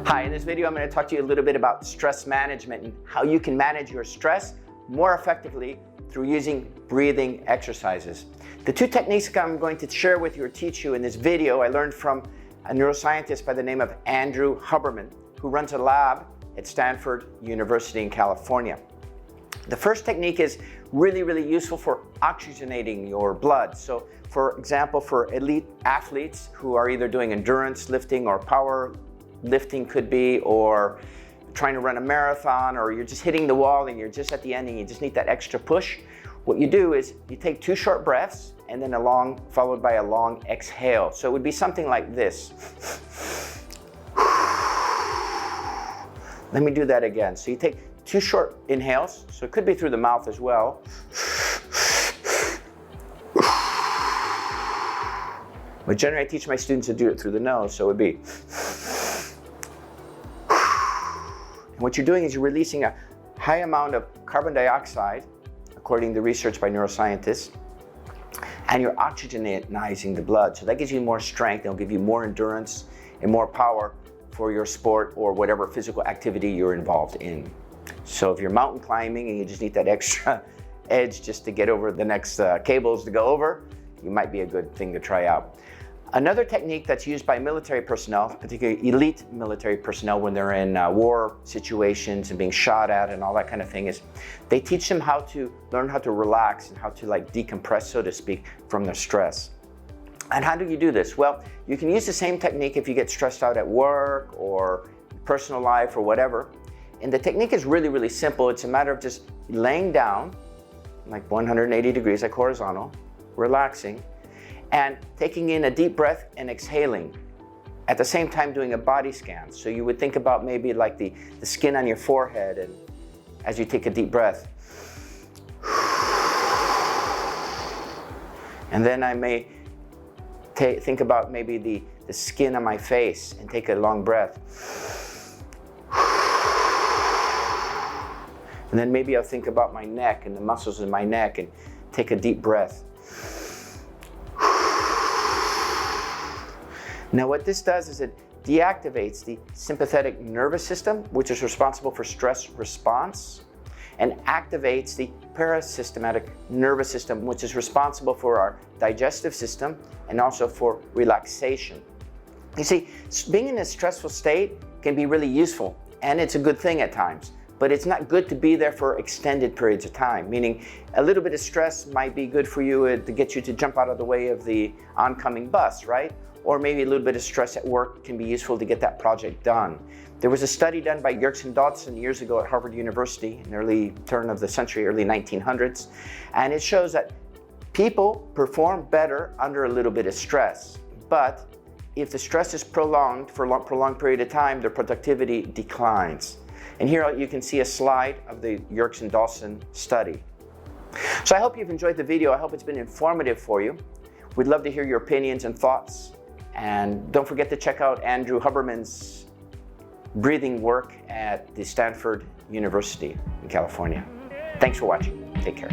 Hi, in this video I'm going to talk to you a little bit about stress management and how you can manage your stress more effectively through using breathing exercises. The two techniques I'm going to share with you or teach you in this video I learned from a neuroscientist by the name of 𝗕𝗿𝗲𝗺𝗻, who runs a lab at Stanford University in California. The first technique is really useful for oxygenating your blood. So for example, for elite athletes who are either doing endurance lifting or power lifting could be, or trying to run a marathon, or you're just hitting the wall and you're just at the end and you just need that extra push. What you do is you take 2 short breaths and then followed by a long exhale. So it would be something like this. Let me do that again. So you take 2 short inhales, so it could be through the mouth as well. But generally I teach my students to do it through the nose, so it would be. And what you're doing is you're releasing a high amount of carbon dioxide, according to research by neuroscientists, and you're oxygenizing the blood. So that gives you more strength, it'll give you more endurance and more power for your sport or whatever physical activity you're involved in. So if you're mountain climbing and you just need that extra edge just to get over the next cables to go over, you might be a good thing to try out. Another technique that's used by military personnel, particularly elite military personnel when they're in war situations and being shot at and all that kind of thing, is they teach them how to learn how to relax and how to decompress, so to speak, from their stress. And how do you do this? Well, you can use the same technique if you get stressed out at work or personal life or whatever. And the technique is really simple. It's a matter of just laying down, like 180 degrees, like horizontal, relaxing, and taking in a deep breath and exhaling. At the same time doing a body scan. So you would think about maybe like the skin on your forehead, and as you take a deep breath. And then I may think about maybe the skin on my face and take a long breath. And then maybe I'll think about my neck and the muscles in my neck and take a deep breath. Now what this does is it deactivates the sympathetic nervous system, which is responsible for stress response, and activates the parasympathetic nervous system, which is responsible for our digestive system and also for relaxation. You see, being in a stressful state can be really useful, and it's a good thing at times. But it's not good to be there for extended periods of time, meaning a little bit of stress might be good for you to get you to jump out of the way of the oncoming bus, right? Or maybe a little bit of stress at work can be useful to get that project done. There was a study done by 𝗕𝗿𝗀𝗀𝗺 years ago at Harvard University in the early turn of the century, early 1900s, and it shows that people perform better under a little bit of stress. But if the stress is prolonged for a prolonged period of time, their productivity declines. And here you can see a slide of the 𝗕𝗿𝗀𝗀𝗺 study. So I hope you've enjoyed the video. I hope it's been informative for you. We'd love to hear your opinions and thoughts. And don't forget to check out 𝗕𝗿𝗲𝗺𝗺𝗺𝗻's breathing work at the Stanford University in California. Thanks for watching. Take care.